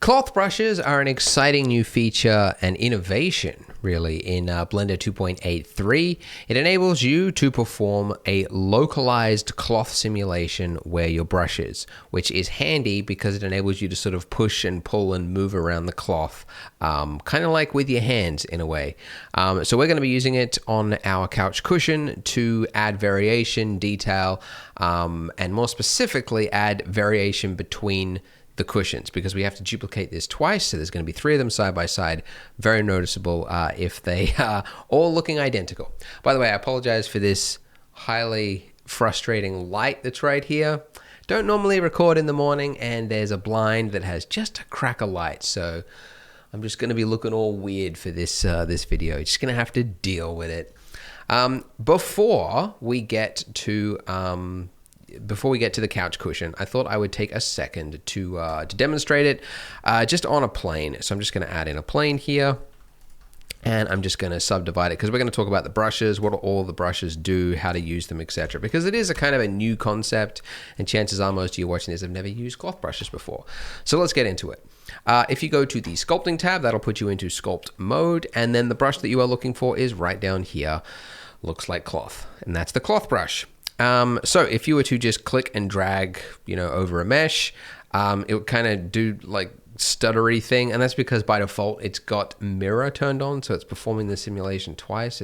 Cloth brushes are an exciting new feature and innovation, really, in Blender 2.83. It enables you to perform a localized cloth simulation where your brush is, which is handy because it enables you to sort of push and pull and move around the cloth, kind of like with your hands in a way. So we're going to be using it on our couch cushion to add variation, detail, and more specifically, add variation between the cushions, because we have to duplicate this twice, so there's going to be 3 of them side by side. Very noticeable if they are all looking identical. By the way, I apologize for this highly frustrating light that's right here. Don't normally record in the morning, and there's a blind that has just a crack of light, so I'm just going to be looking all weird for this this video. Just going to have to deal with it. Before we get to the couch cushion, I thought I would take a second to demonstrate it just on a plane. So I'm just going to add in a plane here, and I'm just going to subdivide it because we're going to talk about the brushes, what all the brushes do, how to use them, etc. Because it is a kind of a new concept, and chances are most of you watching this have never used cloth brushes before. So let's get into it. If you go to the Sculpting tab, that'll put you into Sculpt mode, and then the brush that you are looking for is right down here. Looks like cloth, and that's the cloth brush. So if you were to just click and drag, over a mesh, it would kind of do like stuttery thing. And that's because by default, it's got mirror turned on. So it's performing the simulation twice.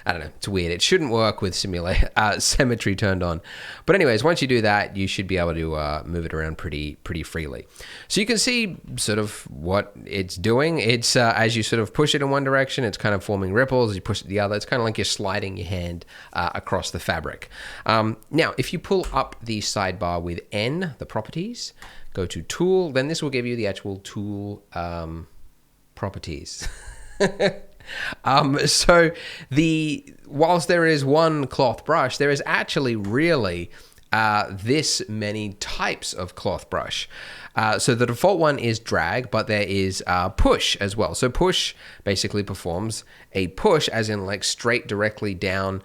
I don't know, it's weird. It shouldn't work with symmetry turned on. But anyways, once you do that, you should be able to move it around pretty freely. So you can see sort of what it's doing. It's as you sort of push it in one direction, it's kind of forming ripples. As you push it the other, it's kind of like you're sliding your hand across the fabric. Now, if you pull up the sidebar with N, the properties, go to Tool, then this will give you the actual tool properties. So whilst there is one cloth brush, there is actually really this many types of cloth brush. So the default one is drag, but there is push as well. So push basically performs a push, as in like straight directly down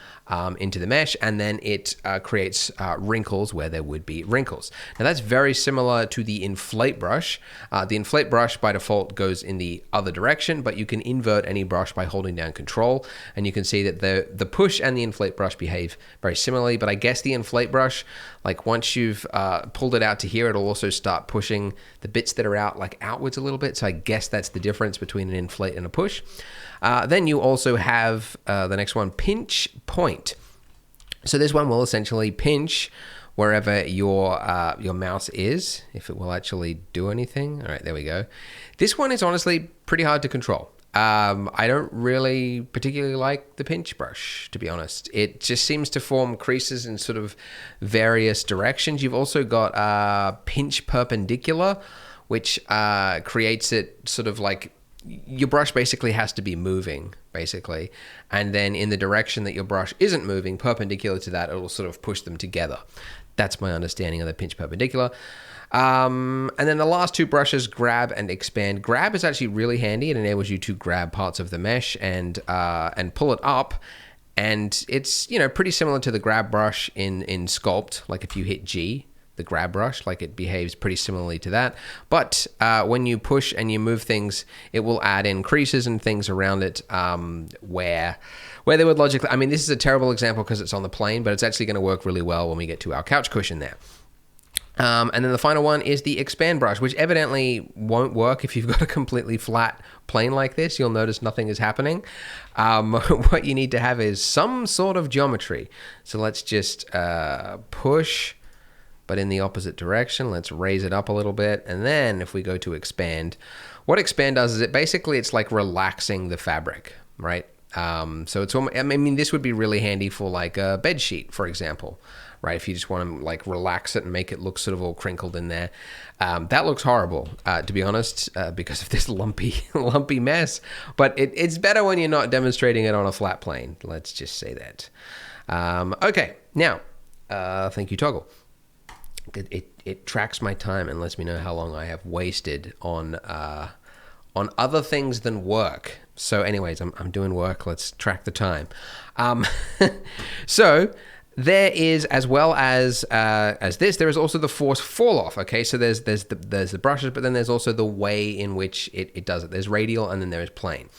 into the mesh, and then it creates wrinkles where there would be wrinkles. Now that's very similar to the inflate brush. The inflate brush by default goes in the other direction, but you can invert any brush by holding down Control, and you can see that the push and the inflate brush behave very similarly. But I guess the inflate brush, like once you've pulled it out to here, it'll also start pushing the bits that are out like outwards a little bit. So I guess that's the difference between an inflate and a push. Then you also have the next one, pinch point. So this one will essentially pinch wherever your mouse is, if it will actually do anything. All right, there we go. This one is honestly pretty hard to control. I don't really particularly like the pinch brush, to be honest. It just seems to form creases in sort of various directions. You've also got pinch perpendicular, which creates it sort of like your brush basically has to be moving, basically. And then in the direction that your brush isn't moving, perpendicular to that, it will sort of push them together. That's my understanding of the pinch perpendicular. And then the last 2 brushes, grab and expand. Grab is actually really handy. It enables you to grab parts of the mesh and pull it up. And it's, pretty similar to the grab brush in Sculpt. Like if you hit G, the grab brush, like it behaves pretty similarly to that. But when you push and you move things, it will add in creases and things around it where they would logically, this is a terrible example because it's on the plane, but it's actually going to work really well when we get to our couch cushion there. And then the final one is the expand brush, which evidently won't work if you've got a completely flat plane like this. You'll notice nothing is happening. What you need to have is some sort of geometry. So let's just push, but in the opposite direction. Let's raise it up a little bit. And then if we go to expand, what expand does is it's like relaxing the fabric, right? So it's, this would be really handy for like a bed sheet, for example, right? If you just want to like relax it and make it look sort of all crinkled in there. That looks horrible, to be honest, because of this lumpy mess. But it's better when you're not demonstrating it on a flat plane. Let's just say that. Okay, now, thank you, Toggle. It tracks my time and lets me know how long I have wasted on other things than work. So anyways, I'm doing work. Let's track the time. So There is, as well as this, there is also the force fall off. Okay, so there's the brushes, but then there's also the way in which it does it. There's radial, and then there is plane.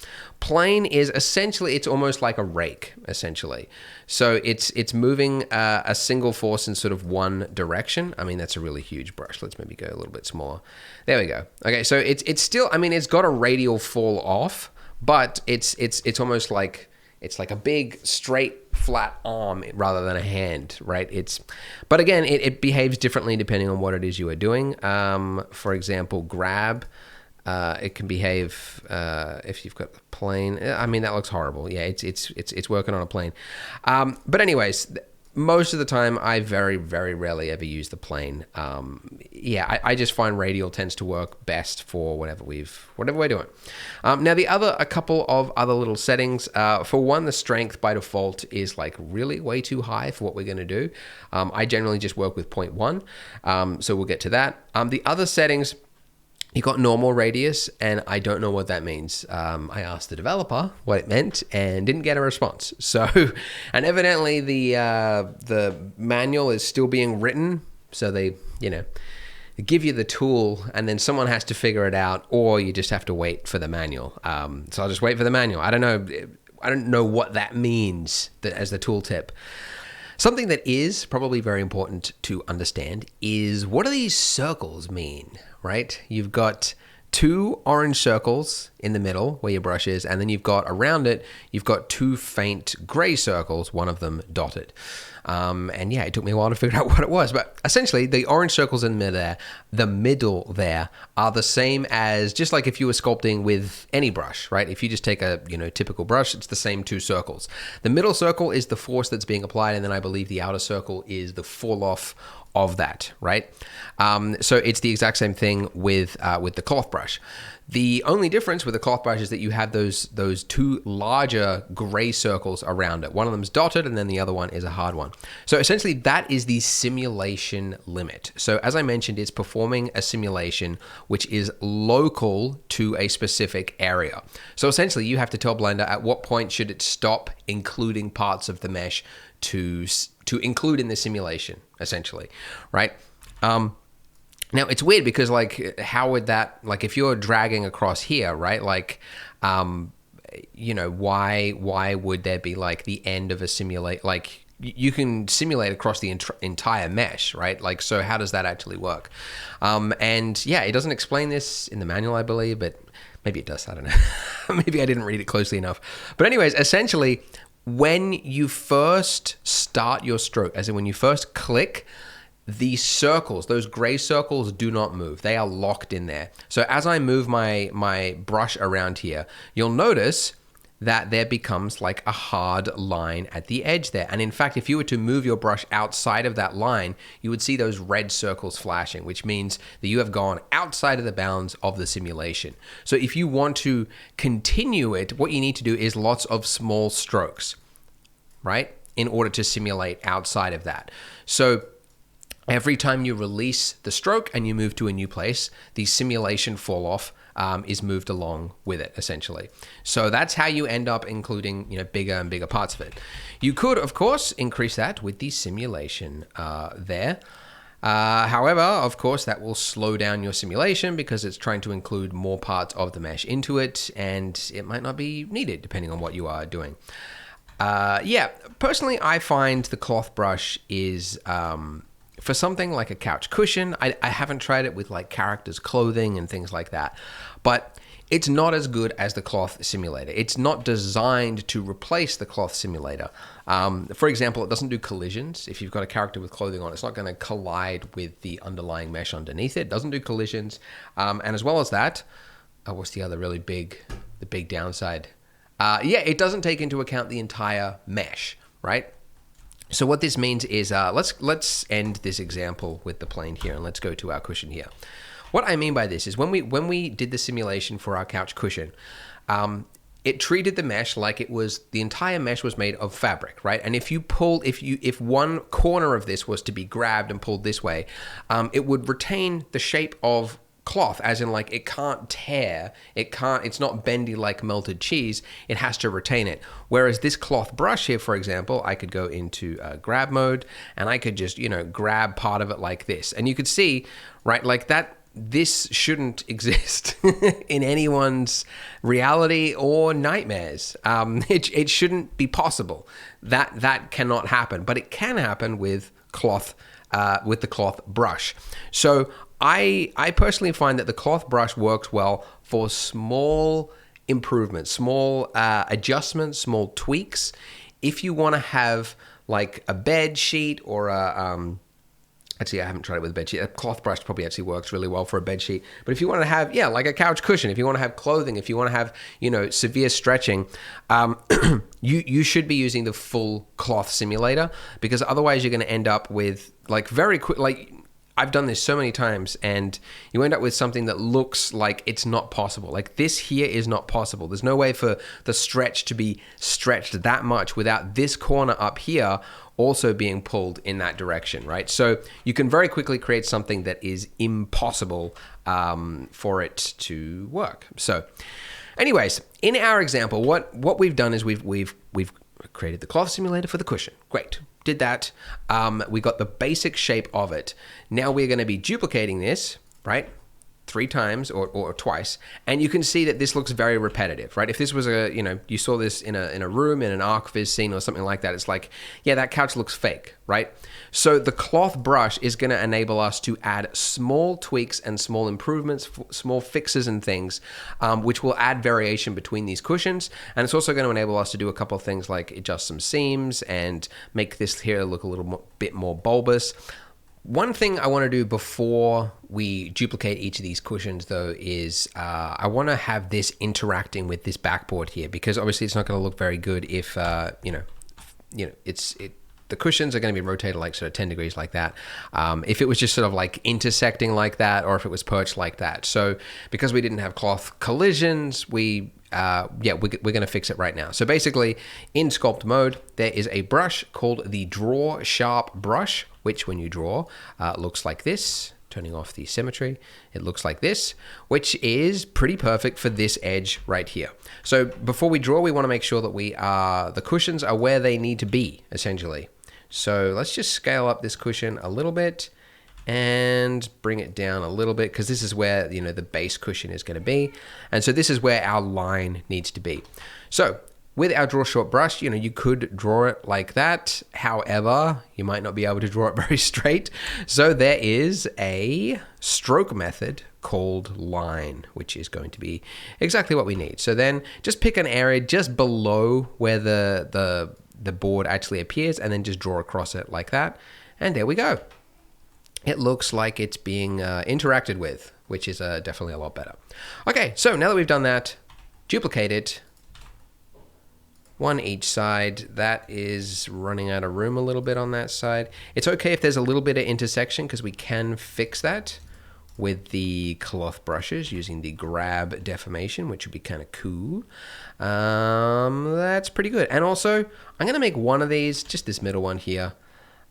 Plane is essentially, it's almost like a rake, essentially. So it's moving a single force in sort of one direction. I mean, that's a really huge brush. Let's maybe go a little bit smaller. There we go. Okay, so it's still, I mean, it's got a radial fall off, but it's almost like, it's like a big straight flat arm rather than a hand, right? But again, it behaves differently depending on what it is you are doing. For example, grab, it can behave if you've got the plane. I mean, that looks horrible. Yeah, it's working on a plane. But anyways, most of the time, I very, very rarely ever use the plane. I just find radial tends to work best for whatever we're doing. Now, a couple of other little settings. For one, the strength by default is like really way too high for what we're going to do. I generally just work with 0.1, so we'll get to that. The other settings, you got normal radius, and I don't know what that means. I asked the developer what it meant and didn't get a response. So, and evidently the manual is still being written. So they give you the tool, and then someone has to figure it out, or you just have to wait for the manual. So I'll just wait for the manual. I don't know what that means as the tool tip. Something that is probably very important to understand is, what do these circles mean, right? You've got two orange circles in the middle where your brush is, and then you've got around it, you've got two faint gray circles, one of them dotted. It took me a while to figure out what it was, but essentially the orange circles in the middle there are the same as, just like if you were sculpting with any brush, right? If you just take a typical brush, it's the same two circles. The middle circle is the force that's being applied, and then I believe the outer circle is the fall off of that, right? So it's the exact same thing with the cloth brush. The only difference with the cloth brush is that you have those two larger gray circles around it. One of them is dotted, and then the other one is a hard one. So essentially, that is the simulation limit. So as I mentioned, it's performing a simulation which is local to a specific area. So essentially, you have to tell Blender at what point should it stop including parts of the mesh to include in the simulation, essentially, right? Now it's weird because, like, how would that, like, if you're dragging across here, right? Like, why would there be like the end of a simulate? Like, you can simulate across the entire mesh, right? Like, so how does that actually work? It doesn't explain this in the manual, I believe, but maybe it does. I don't know. Maybe I didn't read it closely enough. But anyways, essentially, when you first start your stroke, as in when you first click, these circles, those gray circles, do not move. They are locked in there. So as I move my brush around here, you'll notice that there becomes like a hard line at the edge there. And in fact, if you were to move your brush outside of that line, you would see those red circles flashing, which means that you have gone outside of the bounds of the simulation. So if you want to continue it, what you need to do is lots of small strokes, right? In order to simulate outside of that. So every time you release the stroke and you move to a new place, the simulation fall off is moved along with it, essentially. So that's how you end up including bigger and bigger parts of it. You could, of course, increase that with the simulation there. However, of course, that will slow down your simulation because it's trying to include more parts of the mesh into it, and it might not be needed depending on what you are doing. Personally, I find the cloth brush is... for something like a couch cushion, I haven't tried it with like characters' clothing and things like that, but it's not as good as the cloth simulator. It's not designed to replace the cloth simulator. For example, it doesn't do collisions. If you've got a character with clothing on, it's not going to collide with the underlying mesh underneath it. It doesn't do collisions. And as well as that, what's the other really big downside? It doesn't take into account the entire mesh, right? So what this means is, let's end this example with the plane here, and let's go to our cushion here. What I mean by this is when we did the simulation for our couch cushion, it treated the mesh like the entire mesh was made of fabric, right? And if one corner of this was to be grabbed and pulled this way, it would retain the shape of cloth, as in like it can't tear, it's not bendy like melted cheese, it has to retain it. Whereas this cloth brush here, for example, I could go into grab mode and I could just, grab part of it like this. And you could see, right, like that, this shouldn't exist in anyone's reality or nightmares. It shouldn't be possible. That cannot happen, but it can happen with cloth, with the cloth brush. So I personally find that the cloth brush works well for small improvements, small adjustments, small tweaks. If you want to have like a bed sheet or actually, I haven't tried it with a bed sheet. A cloth brush probably actually works really well for a bed sheet. But if you want to have, like a couch cushion, if you want to have clothing, if you want to have, severe stretching, you should be using the full cloth simulator, because otherwise you're going to end up with like very quick, like I've done this so many times, and you end up with something that looks like it's not possible. Like this here is not possible. There's no way for the stretch to be stretched that much without this corner up here also being pulled in that direction, right? So you can very quickly create something that is impossible for it to work. So anyways, in our example, what we've done is we've created the cloth simulator for the cushion. Great. Did that. We got the basic shape of it. Now we're going to be duplicating this, right? 3 times or twice, and you can see that this looks very repetitive, right? If this was you saw this in a room, in an ArcViz scene or something like that, it's like, yeah, that couch looks fake, right? So the cloth brush is going to enable us to add small tweaks and small improvements, small fixes and things, which will add variation between these cushions. And it's also going to enable us to do a couple of things like adjust some seams and make this here look a little bit more bulbous. One thing I want to do before we duplicate each of these cushions, though, is I want to have this interacting with this backboard here, because obviously it's not going to look very good if the cushions are going to be rotated like sort of 10 degrees like that. If it was just sort of like intersecting like that, or if it was perched like that. So because we didn't have cloth collisions, we're going to fix it right now. So basically, in sculpt mode, there is a brush called the Draw Sharp brush, which when you draw, looks like this. Turning off the symmetry, it looks like this, which is pretty perfect for this edge right here. So before we draw, we want to make sure that the cushions are where they need to be, essentially. So let's just scale up this cushion a little bit and bring it down a little bit, because this is where the base cushion is going to be, and so this is where our line needs to be. So with our draw short brush, you could draw it like that. However, you might not be able to draw it very straight. So there is a stroke method called line, which is going to be exactly what we need. So then just pick an area just below where the board actually appears, and then just draw across it like that. And there we go. It looks like it's being interacted with, which is definitely a lot better. Okay, so now that we've done that, duplicate it. 1 each side. That is running out of room a little bit on that side. It's okay if there's a little bit of intersection, because we can fix that with the cloth brushes using the grab deformation, which would be kind of cool. That's pretty good. And also, I'm going to make one of these, just this middle one here,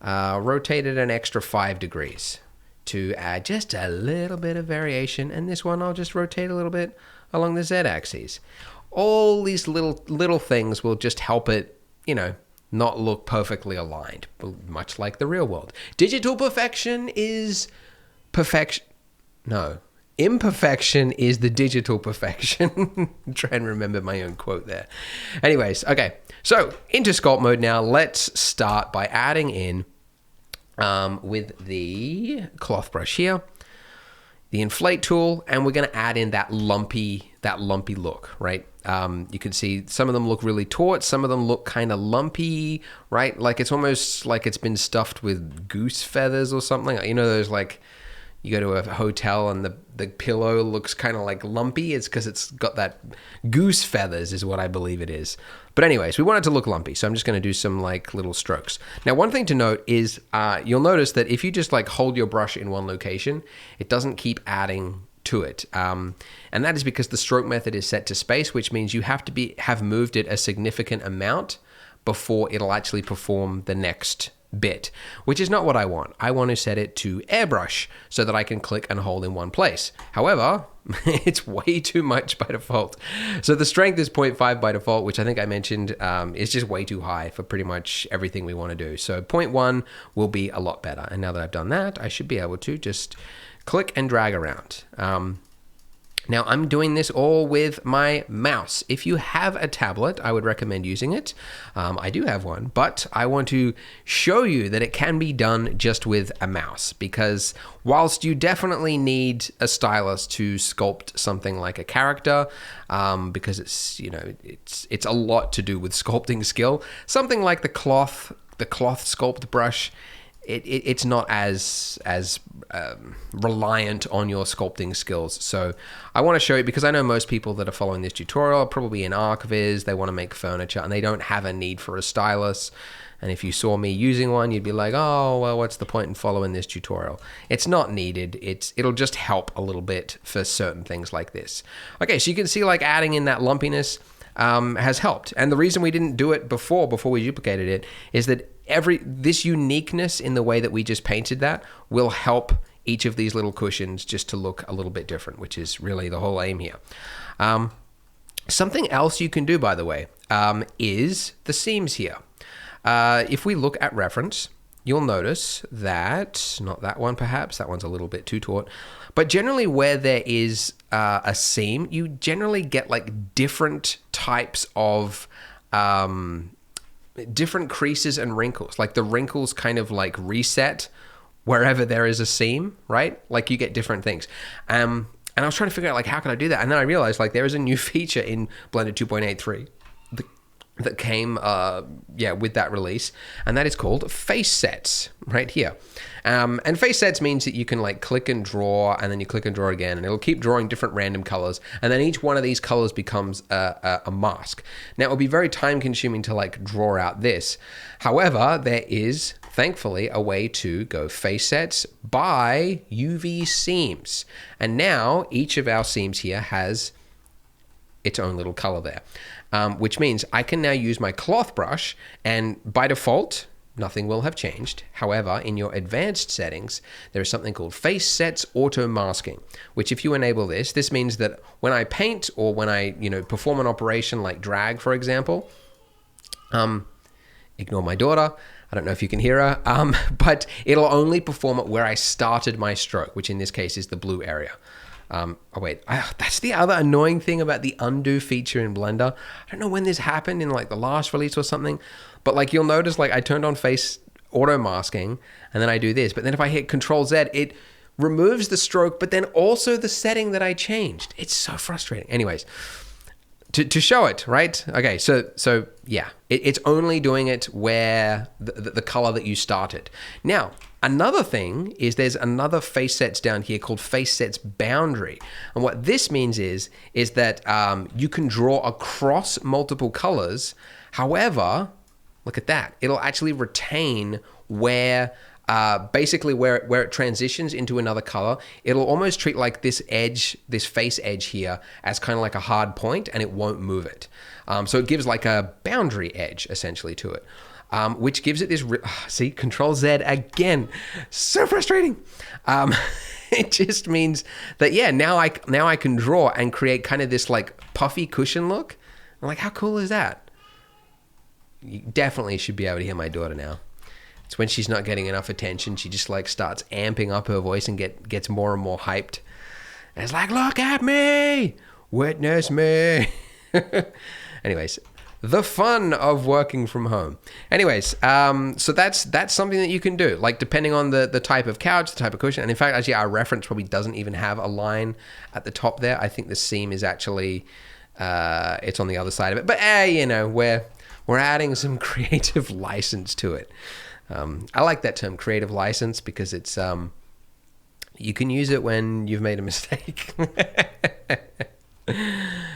rotate it an extra 5 degrees to add just a little bit of variation. And this one I'll just rotate a little bit along the Z-axis. All these little things will just help it, not look perfectly aligned, much like the real world. Digital perfection is perfection. No, imperfection is the digital perfection. Try and remember my own quote there. Anyways, okay. So into sculpt mode now. Let's start by adding in with the cloth brush here, the inflate tool, and we're going to add in that lumpy look, right? You can see some of them look really taut, some of them look kind of lumpy, right? Like it's almost like it's been stuffed with goose feathers or something. Those like you go to a hotel and the pillow looks kind of like lumpy. It's because it's got that goose feathers is what I believe it is. But anyways, we want it to look lumpy, so I'm just going to do some like little strokes. Now, one thing to note is you'll notice that if you just like hold your brush in one location, it doesn't keep adding to it. And that is because the stroke method is set to space, which means you have moved it a significant amount before it'll actually perform the next bit, which is not what I want. I want to set it to airbrush so that I can click and hold in one place. However, it's way too much by default. So the strength is 0.5 by default, which I think I mentioned is just way too high for pretty much everything we want to do. So 0.1 will be a lot better. And now that I've done that, I should be able to just click and drag around. Now I'm doing this all with my mouse. If you have a tablet, I would recommend using it. I do have one, but I want to show you that it can be done just with a mouse, because whilst you definitely need a stylus to sculpt something like a character, because it's a lot to do with sculpting skill, something like the cloth sculpt brush, it's not as reliant on your sculpting skills. So I want to show you, because I know most people that are following this tutorial are probably in ArchViz, they want to make furniture and they don't have a need for a stylus. And if you saw me using one, you'd be like, oh, well, what's the point in following this tutorial? It's not needed. It'll just help a little bit for certain things like this. Okay, so you can see like adding in that lumpiness has helped. And the reason we didn't do it before we duplicated it is that this uniqueness in the way that we just painted that will help each of these little cushions just to look a little bit different, which is really the whole aim here. Something else you can do, by the way, is the seams here. If we look at reference, you'll notice that, not that one perhaps, that one's a little bit too taut, but generally where there is a seam, you generally get like different types of different creases and wrinkles. Like the wrinkles kind of like reset wherever there is a seam, right? Like you get different things. And I was trying to figure out like, how can I do that? And then I realized like there is a new feature in Blender 2.83 that came with that release, and that is called Facesets right here. And Facesets means that you can like click and draw, and then you click and draw again, and it'll keep drawing different random colors, and then each one of these colors becomes a mask. Now it will be very time consuming to like draw out this. However, there is thankfully a way to go Facesets by UV seams, and now each of our seams here has its own little color there. Which means I can now use my cloth brush, and by default, nothing will have changed. However, in your advanced settings, there is something called Facesets auto masking, which if you enable this means that when I paint or when I, perform an operation like drag, for example, ignore my daughter, I don't know if you can hear her, but it'll only perform it where I started my stroke, which in this case is the blue area. That's the other annoying thing about the undo feature in Blender. I don't know when this happened, in like the last release or something, but like you'll notice like I turned on face auto masking and then I do this, but then if I hit Control Z, it removes the stroke, but then also the setting that I changed. It's so frustrating. Anyways, to show it, right? Okay, so yeah, it's only doing it where the color that you started. Now, another thing is there's another Facesets down here called Facesets boundary. And what this means is that you can draw across multiple colors. However, look at that. It'll actually retain where basically where it transitions into another color. It'll almost treat like this edge, this face edge here, as kind of like a hard point, and it won't move it. So it gives like a boundary edge essentially to it. Which gives it this, see, Control Z again, so frustrating. It just means that, yeah, now I can draw and create kind of this like puffy cushion look. I'm like, how cool is that? You definitely should be able to hear my daughter now. It's when she's not getting enough attention, she just like starts amping up her voice and gets more and more hyped. And it's like, look at me, witness me. Anyways, the fun of working from home. Anyways, so that's something that you can do, like depending on the type of couch, the type of cushion. And in fact, actually our reference probably doesn't even have a line at the top there. I think the seam is actually, it's on the other side of it. But we're adding some creative license to it. I like that term, creative license, because it's, you can use it when you've made a mistake.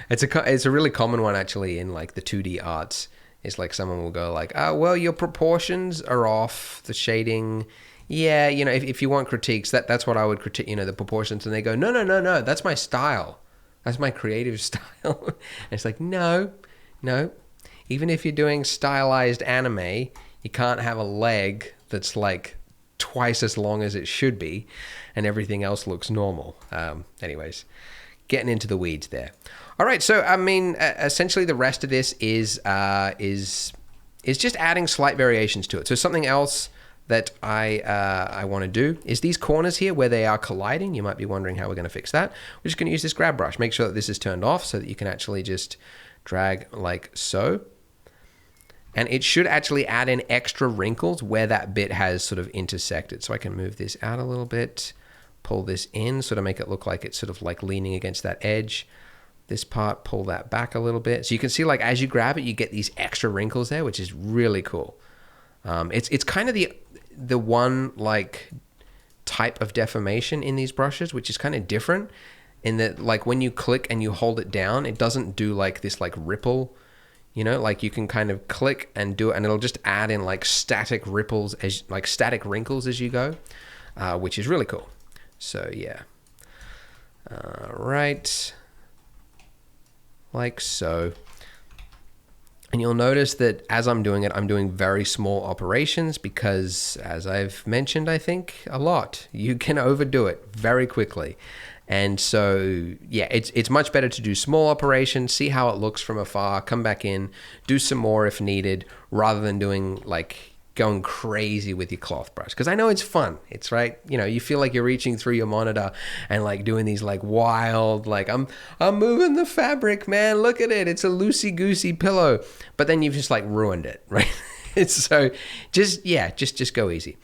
It's a really common one actually in like the 2D arts. It's like someone will go like, oh, well, your proportions are off, the shading. Yeah, if you want critiques, that's what I would critique, the proportions. And they go, no, that's my style. That's my creative style. And it's like, no. Even if you're doing stylized anime, you can't have a leg that's like twice as long as it should be, and everything else looks normal. Anyways, getting into the weeds there. All right, so I mean, essentially the rest of this is just adding slight variations to it. So something else that I want to do is these corners here where they are colliding. You might be wondering how we're going to fix that. We're just going to use this grab brush. Make sure that this is turned off so that you can actually just drag like so. And it should actually add in extra wrinkles where that bit has sort of intersected. So I can move this out a little bit, pull this in, sort of make it look like it's sort of like leaning against that edge. This part, pull that back a little bit. So you can see like as you grab it, you get these extra wrinkles there, which is really cool. It's kind of the one like type of deformation in these brushes, which is kind of different in that like when you click and you hold it down, it doesn't do like this like ripple. You know, like you can kind of click and do it and it'll just add in like static ripples, like static wrinkles as you go, which is really cool. So yeah. Right. Like so. And you'll notice that as I'm doing it, I'm doing very small operations because as I've mentioned, I think a lot, you can overdo it very quickly. And so, yeah, it's much better to do small operations, see how it looks from afar, come back in, do some more if needed, rather than doing like going crazy with your cloth brush. Because I know it's fun. It's right. You know, you feel like you're reaching through your monitor and like doing these like wild, like I'm moving the fabric, man. Look at it. It's a loosey-goosey pillow. But then you've just like ruined it, right? So just go easy.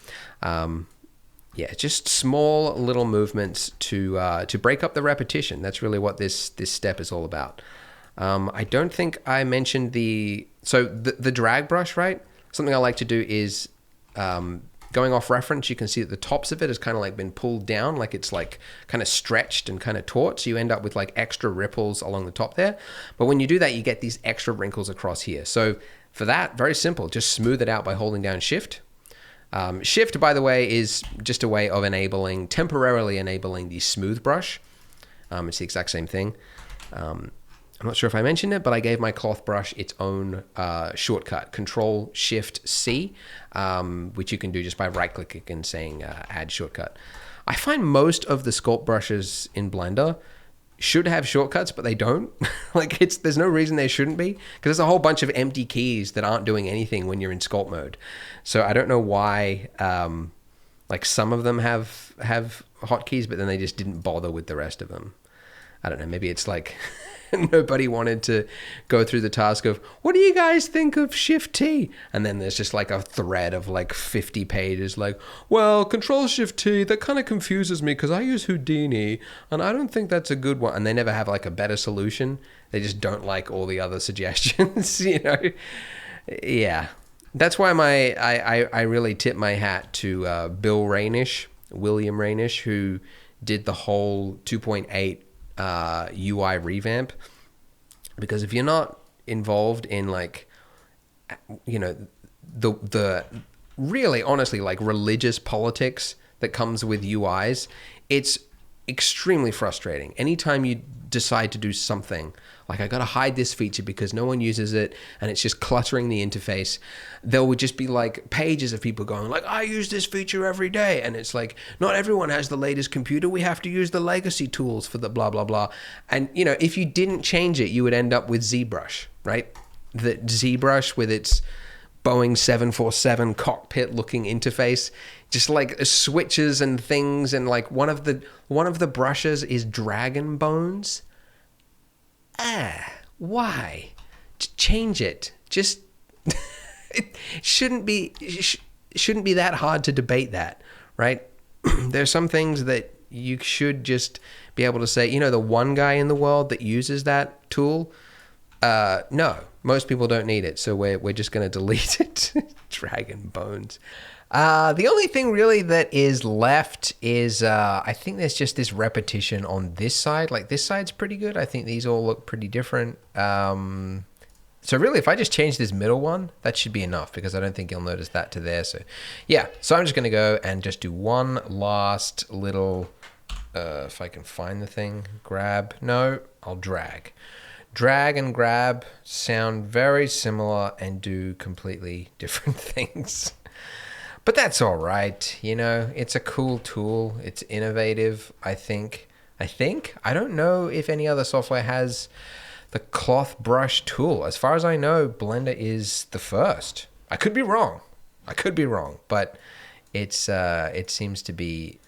Yeah, just small little movements to break up the repetition. That's really what this step is all about. I don't think I mentioned the drag brush, right? Something I like to do is going off reference. You can see that the tops of it has kind of like been pulled down, like it's like kind of stretched and kind of taut. So you end up with like extra ripples along the top there. But when you do that, you get these extra wrinkles across here. So for that, very simple. Just smooth it out by holding down Shift. Shift, by the way, is just a way of temporarily enabling the smooth brush. It's the exact same thing. I'm not sure if I mentioned it, but I gave my cloth brush its own shortcut, Control-Shift-C, which you can do just by right-clicking and saying Add Shortcut. I find most of the sculpt brushes in Blender should have shortcuts, but they don't. Like there's no reason they shouldn't be, because there's a whole bunch of empty keys that aren't doing anything when you're in sculpt mode. So I don't know why, like some of them have hotkeys, but then they just didn't bother with the rest of them. I don't know. Maybe it's like nobody wanted to go through the task of, what do you guys think of Shift T? And then there's just like a thread of like 50 pages like, well, Control Shift T, that kind of confuses me because I use Houdini and I don't think that's a good one. And they never have like a better solution. They just don't like all the other suggestions, you know? Yeah. That's why I really tip my hat to William Rainish, who did the whole 2.8 UI revamp, because if you're not involved in like, you know, the really honestly like religious politics that comes with UIs, it's extremely frustrating. Anytime you decide to do something like, I got to hide this feature because no one uses it and it's just cluttering the interface, there would just be like pages of people going like, I use this feature every day. And it's like, not everyone has the latest computer. We have to use the legacy tools for the blah, blah, blah. And, you know, if you didn't change it, you would end up with ZBrush, right? The ZBrush with its Boeing 747 cockpit looking interface, just like switches and things. And like one of the brushes is dragon bones. Why? Change it. Just it shouldn't be that hard to debate that, right? There's some things that you should just be able to say, you know, the one guy in the world that uses that tool, no, most people don't need it, so we're just going to delete it. Dragon bones. The only thing really that is left is I think there's just this repetition on this side. Like this side's pretty good. I think these all look pretty different. So really, if I just change this middle one, that should be enough, because I don't think you'll notice that to there. So yeah, so I'm just going to go and just do one last little, if I can find the thing, grab. No, I'll drag. Drag and grab sound very similar and do completely different things. But that's all right. You know, it's a cool tool. It's innovative, I think. I don't know if any other software has the cloth brush tool. As far as I know, Blender is the first. I could be wrong. But it seems to be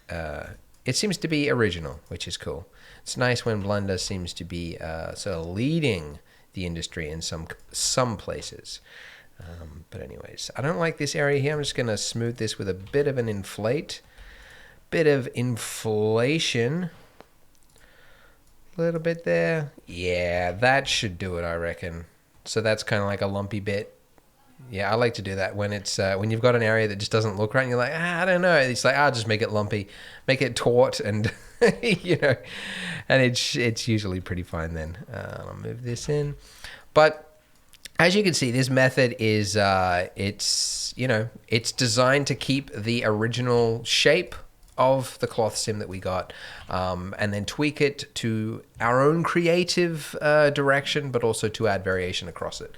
original, which is cool. It's nice when Blender seems to be sort of leading the industry in some places. But anyways, I don't like this area here. I'm just going to smooth this with a bit of an inflation. A little bit there. Yeah, that should do it, I reckon. So that's kind of like a lumpy bit. Yeah, I like to do that when it's when you've got an area that just doesn't look right and you're like, I don't know. It's like, I'll just make it lumpy, make it taut, and you know, and it's usually pretty fine then. I'll move this in. But as you can see, this method is it's designed to keep the original shape of the cloth sim that we got, and then tweak it to our own creative direction, but also to add variation across it.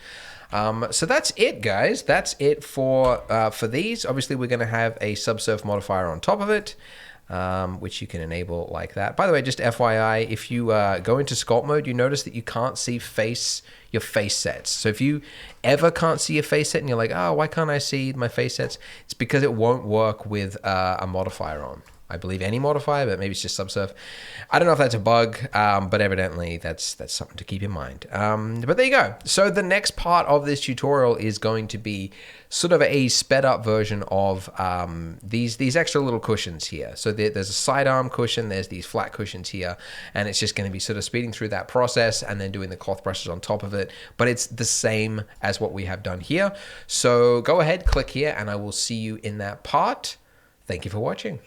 So that's it, guys. That's it for these. Obviously, we're going to have a subsurf modifier on top of it, which you can enable like that. By the way, just FYI, if you go into sculpt mode, you notice that you can't see your face sets. So if you ever can't see your face set and you're like, oh, why can't I see my face sets? It's because it won't work with a modifier on. I believe any modifier, but maybe it's just subsurf. I don't know if that's a bug, but evidently that's something to keep in mind. But there you go. So the next part of this tutorial is going to be sort of a sped up version of these extra little cushions here. So there's a sidearm cushion, there's these flat cushions here, and it's just going to be sort of speeding through that process and then doing the cloth brushes on top of it. But it's the same as what we have done here. So go ahead, click here, and I will see you in that part. Thank you for watching.